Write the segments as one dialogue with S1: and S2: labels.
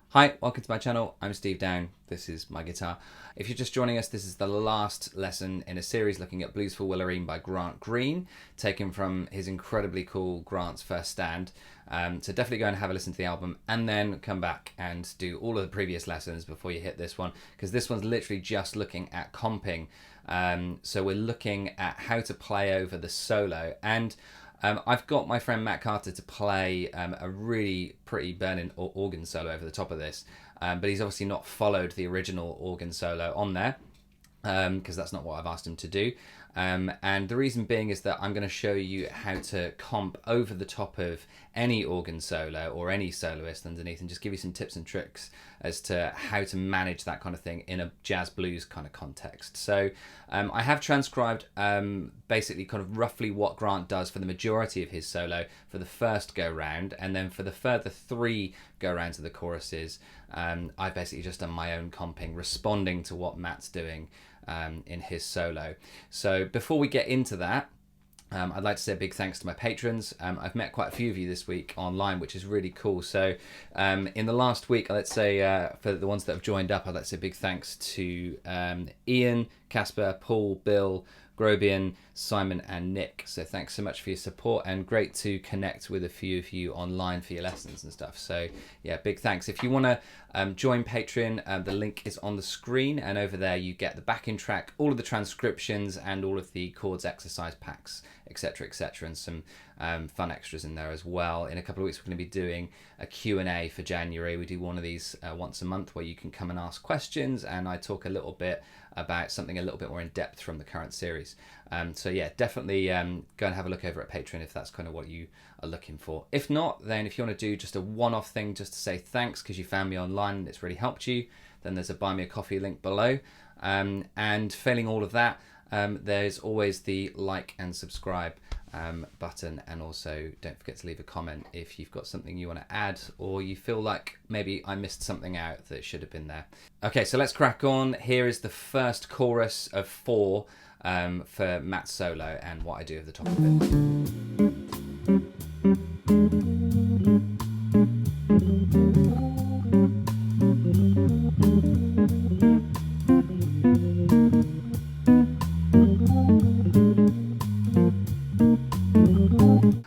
S1: Hi, welcome to my channel. I'm Steve Down. This is my guitar. If you're just joining us, this is the last lesson in a series looking at Blues for Willarene by Grant Green, taken from his incredibly cool Grant's First Stand. So definitely go and have a listen to the album and then come back and do all of the previous lessons before you hit this one, because this one's literally just looking at comping. So we're looking at how to play over the solo, and I've got my friend Matt Carter to play a really pretty burning organ solo over the top of this, but he's obviously not followed the original organ solo on there, because that's not what I've asked him to do. And the reason being is that I'm going to show you how to comp over the top of any organ solo or any soloist underneath, and just give you some tips and tricks as to how to manage that kind of thing in a jazz blues kind of context. So I have transcribed basically kind of roughly what Grant does for the majority of his solo for the first go round, and then for the further 3 go rounds of the choruses, I've basically just done my own comping, responding to what Matt's doing in his solo. So before we get into that, I'd like to say a big thanks to my patrons. I've met quite a few of you this week online, which is really cool. So in the last week, let's say for the ones that have joined up, I'd like to say a big thanks to Ian, Casper, Paul, Bill, Grobian, Simon and Nick. So thanks so much for your support, and great to connect with a few of you online for your lessons and stuff. So yeah, big thanks. If you want to join Patreon, the link is on the screen, and over there you get the backing track, all of the transcriptions and all of the chords exercise packs, etc, and some fun extras in there as well. In a couple of weeks we're going to be doing a Q&A for January. We do one of these once a month where you can come and ask questions, and I talk a little bit about something a little bit more in depth from the current series. So yeah, definitely go and have a look over at Patreon if that's kind of what you are looking for. If not, then if you want to do just a one-off thing just to say thanks because you found me online and it's really helped you, then there's a buy me a coffee link below. And failing all of that, there's always the like and subscribe button, and also don't forget to leave a comment if you've got something you want to add, or you feel like maybe I missed something out that should have been there. Okay, so let's crack on. Here is the first chorus of 4 for Matt's solo and what I do at the top of it.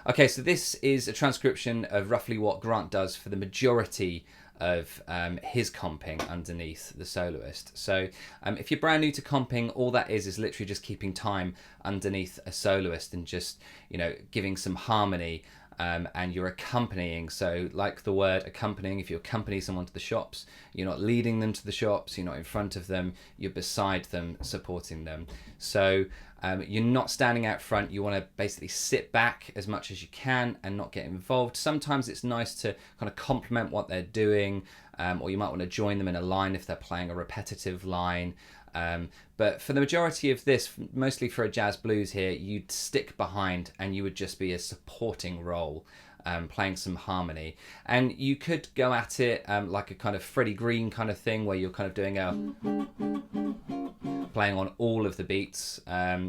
S1: Okay, so this is a transcription of roughly what Grant does for the majority of his comping underneath the soloist. So if you're brand new to comping, all that is literally just keeping time underneath a soloist and just, you know, giving some harmony, and you're accompanying. So like the word accompanying, if you accompany someone to the shops, you're not leading them to the shops, you're not in front of them, you're beside them, supporting them. So you're not standing out front. You want to basically sit back as much as you can and not get involved. Sometimes it's nice to kind of complement what they're doing, or you might want to join them in a line if they're playing a repetitive line. But for the majority of this, mostly for a jazz blues here, you'd stick behind and you would just be a supporting role, playing some harmony. And you could go at it like a kind of Freddie Green kind of thing, where you're kind of doing playing on all of the beats,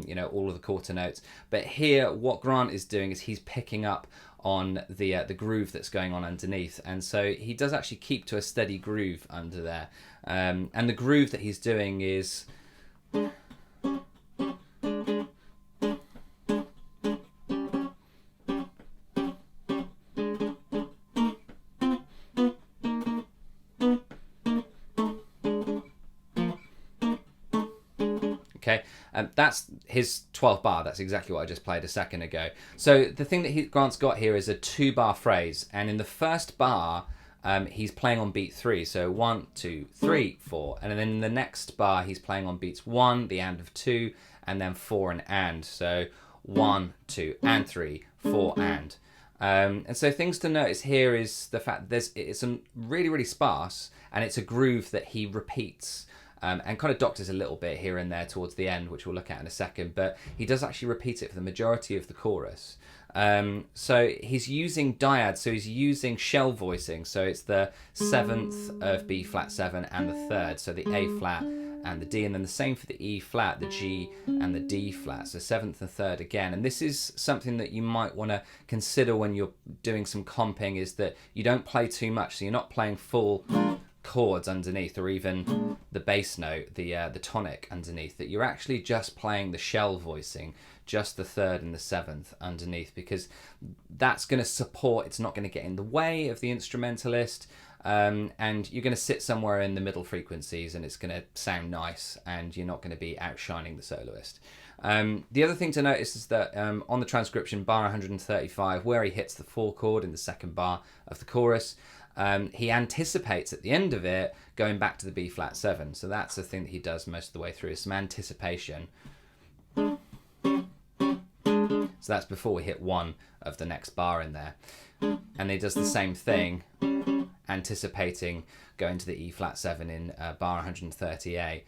S1: you know, all of the quarter notes. But here, what Grant is doing is he's picking up on the groove that's going on underneath, and so he does actually keep to a steady groove under there. And the groove that he's doing is Okay, that's his 12th bar. That's exactly what I just played a second ago. So the thing that Grant's got here is a 2-bar phrase, and in the first bar, he's playing on beat 3. So 1, 2, 3, 4, and then in the next bar, he's playing on beats 1, the and of 2, and then 4 and. So 1, 2, and 3, 4 and. And so things to notice here is the fact that it's a really, really sparse, and it's a groove that he repeats. And kind of doctors a little bit here and there towards the end, which we'll look at in a second, but he does actually repeat it for the majority of the chorus. So he's using dyads, so he's using shell voicing, so it's the 7th of B flat 7 and the 3rd, so the A flat and the D, and then the same for the E flat, the G and the D flat, so 7th and 3rd again. And this is something that you might want to consider when you're doing some comping, is that you don't play too much, so you're not playing full chords underneath, or even the bass note, the tonic underneath, that you're actually just playing the shell voicing, just the 3rd and the 7th underneath, because that's going to support, it's not going to get in the way of the instrumentalist, and you're going to sit somewhere in the middle frequencies, and it's going to sound nice, and you're not going to be outshining the soloist. The other thing to notice is that on the transcription, bar 135, where he hits the 4 chord in the 2nd bar of the chorus, he anticipates at the end of it going back to the B flat 7. So that's the thing that he does most of the way through, is some anticipation. So that's before we hit 1 of the next bar in there. And he does the same thing, anticipating going to the E flat 7 in bar 130A.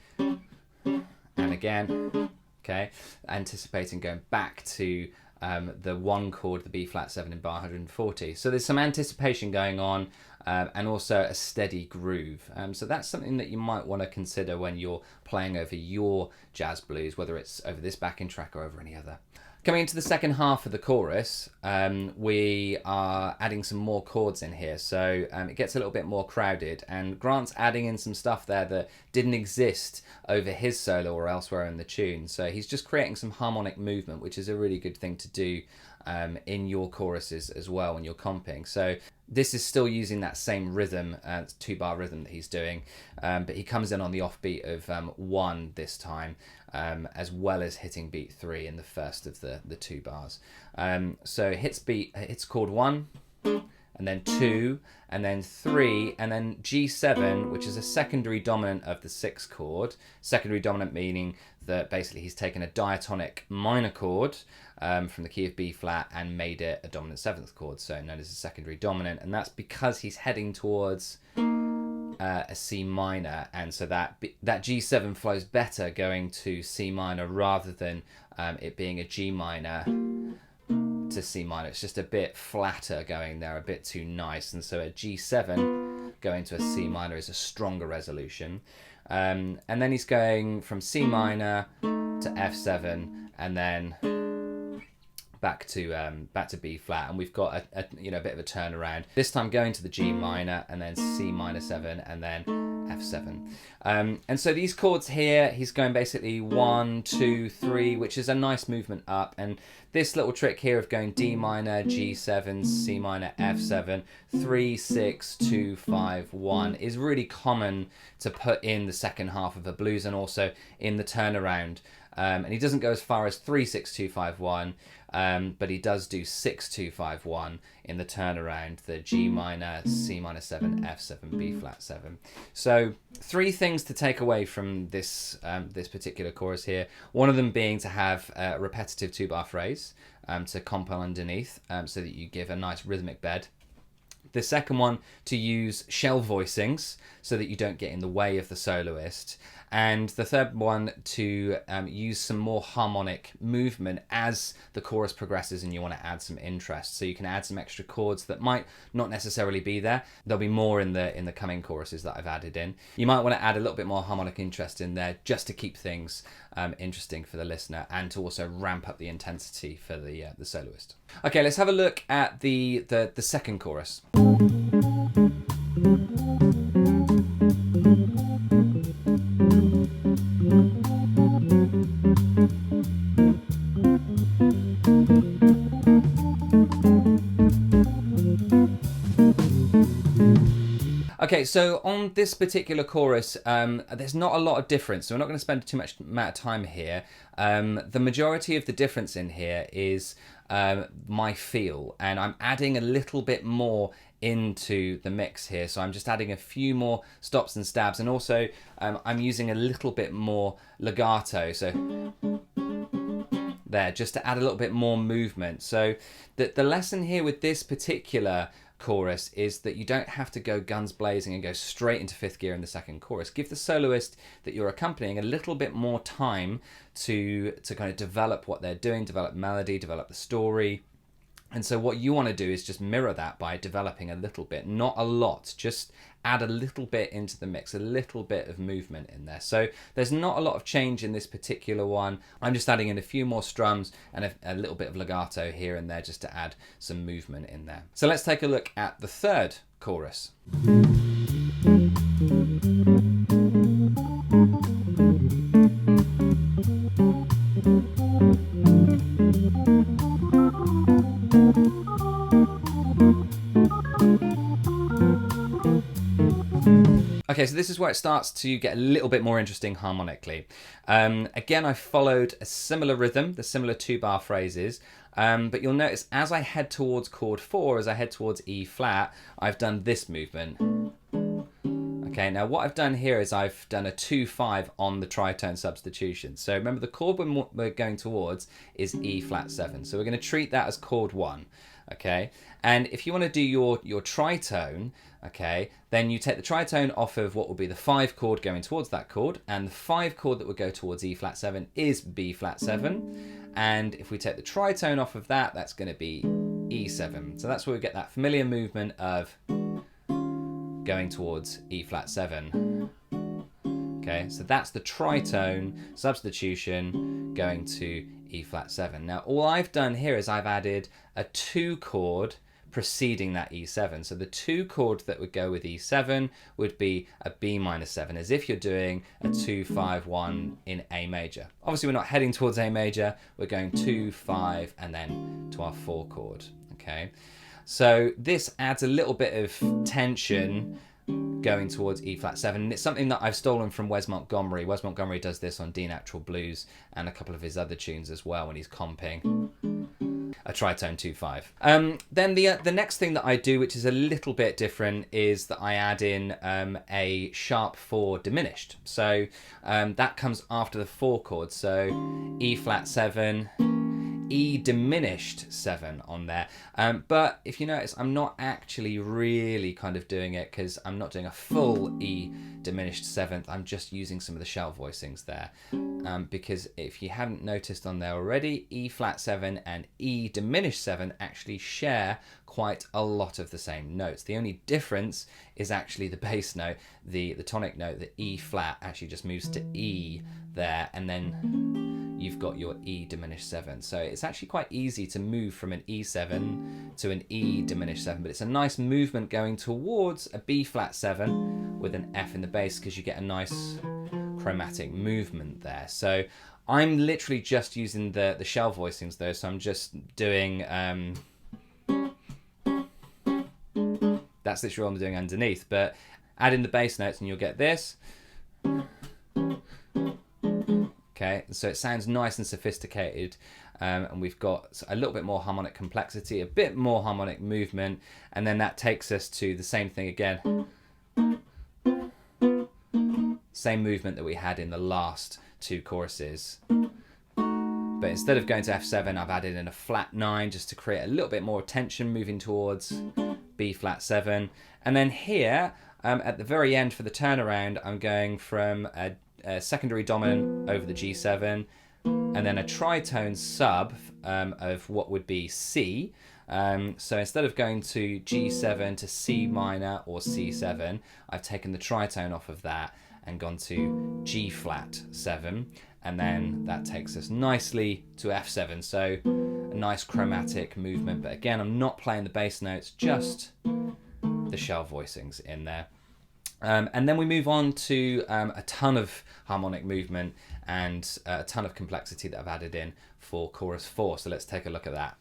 S1: And again, okay, anticipating going back to the 1 chord, the B flat 7 in bar 140. So there's some anticipation going on, and also a steady groove. So that's something that you might want to consider when you're playing over your jazz blues, whether it's over this backing track or over any other. Coming into the second half of the chorus, we are adding some more chords in here, so it gets a little bit more crowded, and Grant's adding in some stuff there that didn't exist over his solo or elsewhere in the tune. So he's just creating some harmonic movement, which is a really good thing to do in your choruses as well when you're comping. So this is still using that same rhythm, 2-bar rhythm that he's doing, but he comes in on the offbeat of 1 this time, as well as hitting beat 3 in the first of the 2 bars. So hits chord 1, and then 2, and then 3, and then G7, which is a secondary dominant of the 6th chord. Secondary dominant meaning that basically he's taken a diatonic minor chord from the key of B flat and made it a dominant 7th chord, so known as a secondary dominant, and that's because he's heading towards a C minor, and so that G7 flows better going to C minor rather than it being a G minor to C minor. It's just a bit flatter going there, a bit too nice, and so a G7 going to a C minor is a stronger resolution. And then he's going from C minor to F7, and then back to B flat, and we've got a bit of a turnaround. This time going to the G minor, and then C minor 7, and then F7. And so these chords here, he's going basically 1, 2, 3, which is a nice movement up. And this little trick here of going D minor, G7, C minor, F7, 3, 6, 2, 5, 1 is really common to put in the second half of a blues, and also in the turnaround. And he doesn't go as far as 3, 6, 2, 5, 1, but he does do 6, 2, 5, 1 in the turnaround, the G minor, C minor 7, F7, B flat 7. So 3 things to take away from this this particular chorus here. One of them being to have a repetitive 2-bar phrase to compo underneath, so that you give a nice rhythmic bed. The second one, to use shell voicings so that you don't get in the way of the soloist. And the third one, to use some more harmonic movement as the chorus progresses and you want to add some interest. So you can add some extra chords that might not necessarily be there. There'll be more in the coming choruses that I've added in. You might want to add a little bit more harmonic interest in there just to keep things interesting for the listener, and to also ramp up the intensity for the soloist. Okay, let's have a look at the second chorus. Okay, so on this particular chorus, there's not a lot of difference, so we're not going to spend too much amount of time here. The majority of the difference in here is my feel, and I'm adding a little bit more into the mix here. So I'm just adding a few more stops and stabs, and also I'm using a little bit more legato. So there, just to add a little bit more movement. So the lesson here with this particular chorus is that you don't have to go guns blazing and go straight into fifth gear in the second chorus. Give the soloist that you're accompanying a little bit more time to kind of develop what they're doing, develop melody, develop the story. And so what you want to do is just mirror that by developing a little bit, not a lot, just add a little bit into the mix, a little bit of movement in there. So there's not a lot of change in this particular one. I'm just adding in a few more strums and a little bit of legato here and there just to add some movement in there. So let's take a look at the third chorus. Okay, so this is where it starts to get a little bit more interesting harmonically. Again, I followed a similar rhythm, the similar 2-bar phrases, but you'll notice as I head towards chord 4, as I head towards E flat, I've done this movement. Okay, now what I've done here is I've done a 2-5 on the tritone substitution. So remember the chord we're going towards is E flat 7. So we're going to treat that as chord 1. Okay, and if you want to do your tritone, okay, then you take the tritone off of what will be the 5 chord going towards that chord, and the 5 chord that would go towards E flat 7 is B flat 7, and if we take the tritone off of that, that's going to be E7. So that's where we get that familiar movement of going towards E flat 7. Okay, so that's the tritone substitution going to E flat 7. Now all I've done here is I've added a 2 chord preceding that E7. So the 2 chord that would go with E7 would be a B minus 7, as if you're doing a 2-5-1 in A major. Obviously we're not heading towards A major, we're going 2, 5, and then to our 4 chord. Okay, so this adds a little bit of tension going towards E flat 7, and it's something that I've stolen from Wes Montgomery. Wes Montgomery does this on D Natural Blues and a couple of his other tunes as well when he's comping a tritone 2-5. Then the next thing that I do, which is a little bit different, is that I add in a sharp 4 diminished. So that comes after the 4 chord. So E flat 7, E diminished 7 on there. But if you notice, I'm not actually really kind of doing it because I'm not doing a full E diminished 7th. I'm just using some of the shell voicings there. Because if you haven't noticed on there already, E flat 7 and E diminished 7 actually share quite a lot of the same notes. The only difference is actually the bass note, the tonic note, the E flat actually just moves to E there, and then you've got your E diminished 7. So it's actually quite easy to move from an E7 to an E diminished 7, but it's a nice movement going towards a B flat 7 with an F in the bass because you get a nice chromatic movement there. So I'm literally just using the shell voicings though, so I'm just doing that's literally what I'm doing underneath, but add in the bass notes and you'll get this. Okay, so it sounds nice and sophisticated, and we've got a little bit more harmonic complexity, a bit more harmonic movement, and then that takes us to the same thing again. Same movement that we had in the last 2 choruses. But instead of going to F7, I've added in a flat 9 just to create a little bit more tension moving towards B flat 7. And then here, at the very end for the turnaround, I'm going from a secondary dominant over the G7, and then a tritone sub of what would be C. So instead of going to G7 to C minor or C7, I've taken the tritone off of that and gone to G flat 7, and then that takes us nicely to F7. So a nice chromatic movement, but again, I'm not playing the bass notes, just the shell voicings in there. And then we move on to a ton of harmonic movement and a ton of complexity that I've added in for chorus 4. So let's take a look at that.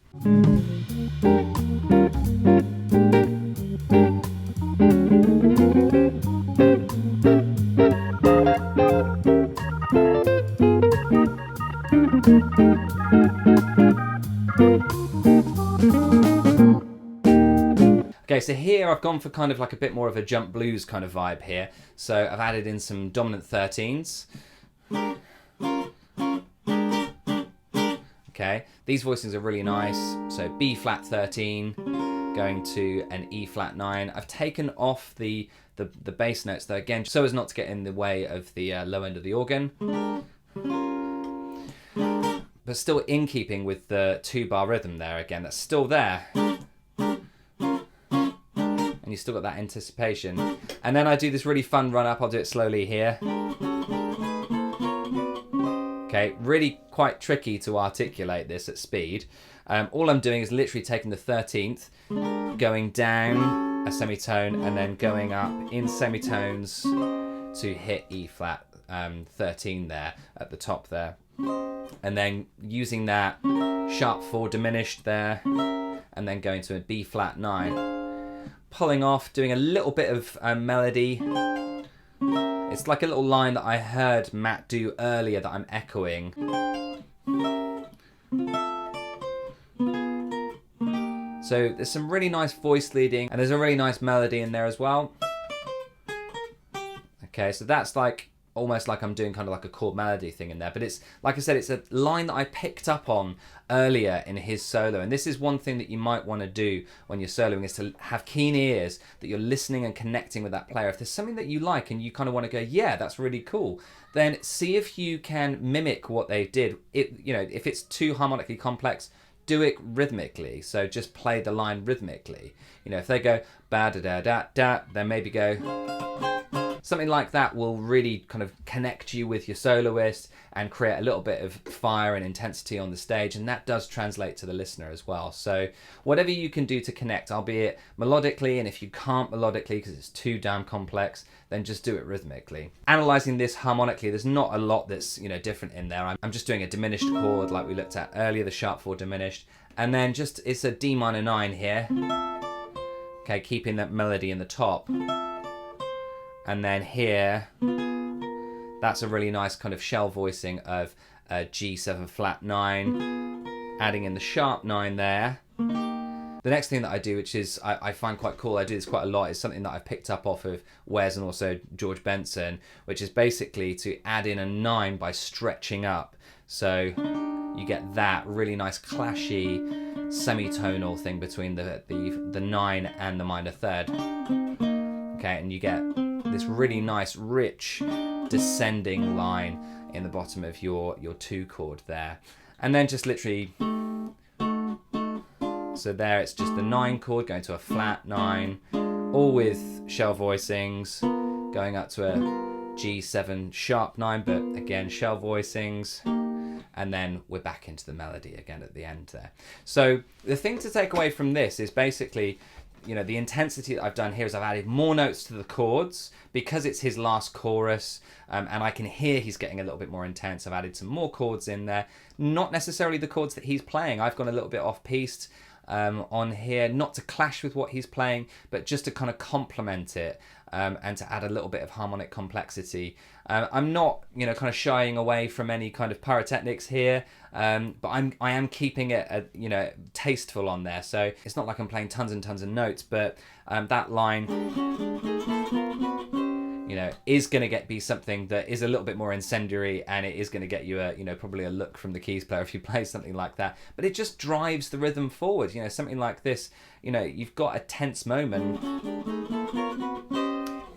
S1: Okay, so here I've gone for kind of like a bit more of a jump blues kind of vibe here. So I've added in some dominant 13s. Okay, these voicings are really nice. So B flat 13, going to an E flat 9. I've taken off the bass notes though, again, so as not to get in the way of the low end of the organ. But still in keeping with the 2-bar rhythm there, again, that's still there. And you still got that anticipation. And then I do this really fun run up, I'll do it slowly here. Okay, really quite tricky to articulate this at speed. All I'm doing is literally taking the 13th, going down a semitone, and then going up in semitones to hit E flat 13 there at the top there. And then using that sharp 4 diminished there, and then going to a B flat 9. Pulling off, doing a little bit of melody. It's like a little line that I heard Matt do earlier that I'm echoing. So there's some really nice voice leading, and there's a really nice melody in there as well. Okay, so that's like almost like I'm doing kind of like a chord melody thing in there, but it's, like I said, it's a line that I picked up on earlier in his solo, and this is one thing that you might want to do when you're soloing, is to have keen ears, that you're listening and connecting with that player. If there's something that you like and you kind of want to go, yeah, that's really cool, then see if you can mimic what they did. You know, if it's too harmonically complex, do it rhythmically. So just play the line rhythmically. You know, if they go ba da da da da, then maybe go. Something like that will really kind of connect you with your soloist and create a little bit of fire and intensity on the stage, and that does translate to the listener as well. So whatever you can do to connect, albeit melodically, and if you can't melodically because it's too damn complex, then just do it rhythmically. Analysing this harmonically, there's not a lot that's, you know, different in there. I'm just doing a diminished chord like we looked at earlier, the sharp 4 diminished, and then just, it's a D minor 9 here. Okay, keeping that melody in the top. And then here, that's a really nice kind of shell voicing of a G7 flat 9, adding in the sharp 9 there. The next thing that I do, which is I find quite cool, I do this quite a lot, is something that I've picked up off of Wes and also George Benson, which is basically to add in a 9 by stretching up. So you get that really nice clashy semitonal thing between the 9 and the minor third. Okay, and you get this really nice, rich, descending line in the bottom of your 2 chord there. And then just literally, so there it's just the 9 chord going to a flat 9, all with shell voicings, going up to a G7 sharp 9, but again, shell voicings. And then we're back into the melody again at the end there. So the thing to take away from this is basically, you know, the intensity that I've done here is I've added more notes to the chords because it's his last chorus, and I can hear he's getting a little bit more intense. I've added some more chords in there, not necessarily the chords that he's playing. I've gone a little bit off-piste on here, not to clash with what he's playing, but just to kind of complement it and to add a little bit of harmonic complexity. I'm not, you know, kind of shying away from any kind of pyrotechnics here, but I am keeping it, you know, tasteful on there. So it's not like I'm playing tons and tons of notes, but that line, you know, is going to be something that is a little bit more incendiary, and it is going to get you a, you know, probably a look from the keys player if you play something like that. But it just drives the rhythm forward. You know, something like this, you know, you've got a tense moment,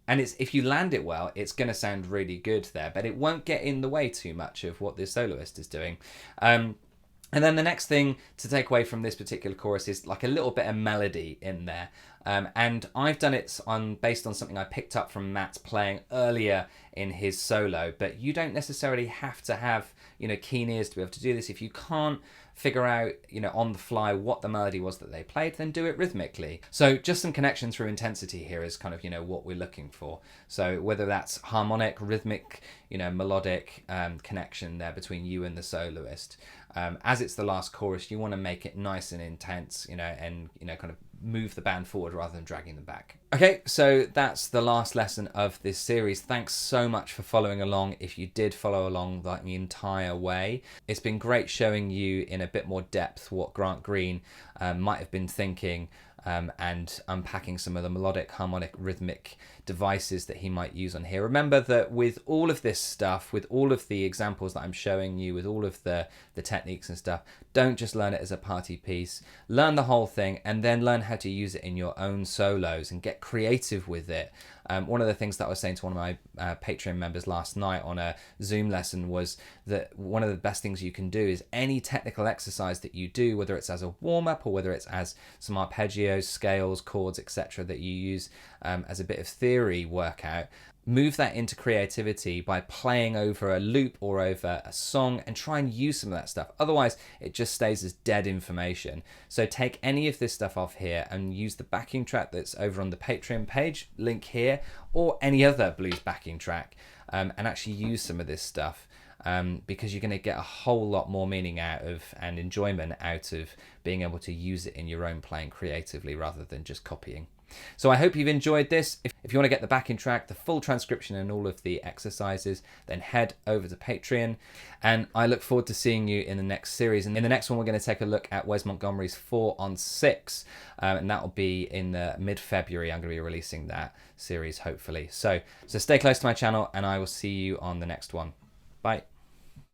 S1: and it's, if you land it well, it's going to sound really good there, but it won't get in the way too much of what the soloist is doing. And then the next thing to take away from this particular chorus is like a little bit of melody in there. And I've done it based on something I picked up from Matt playing earlier in his solo, but you don't necessarily have to have, you know, keen ears to be able to do this. If you can't figure out, you know, on the fly what the melody was that they played, then do it rhythmically. So just some connection through intensity here is kind of, you know, what we're looking for. So whether that's harmonic, rhythmic, you know, melodic connection there between you and the soloist. As it's the last chorus, you want to make it nice and intense, you know, and, you know, kind of move the band forward rather than dragging them back. Okay, so that's the last lesson of this series. Thanks so much for following along. If you did follow along like the entire way, it's been great showing you in a bit more depth what Grant Green might have been thinking, and unpacking some of the melodic, harmonic, rhythmic devices that he might use on here. Remember that with all of this stuff, with all of the examples that I'm showing you, with all of the techniques and stuff, don't just learn it as a party piece. Learn the whole thing and then learn how to use it in your own solos and get creative with it. One of the things that I was saying to one of my Patreon members last night on a Zoom lesson was that one of the best things you can do is any technical exercise that you do, whether it's as a warm-up or whether it's as some arpeggios, scales, chords, etc., that you use as a bit of theory workout, move that into creativity by playing over a loop or over a song and try and use some of that stuff. Otherwise, it just stays as dead information. So take any of this stuff off here and use the backing track that's over on the Patreon page, link here, or any other blues backing track, and actually use some of this stuff. Because you're going to get a whole lot more meaning out of and enjoyment out of being able to use it in your own playing creatively rather than just copying. So I hope you've enjoyed this. If you want to get the backing track, the full transcription and all of the exercises, then head over to Patreon. And I look forward to seeing you in the next series. And in the next one, we're going to take a look at Wes Montgomery's 4-on-6. And that will be in the mid-February. I'm going to be releasing that series, hopefully. So stay close to my channel and I will see you on the next one.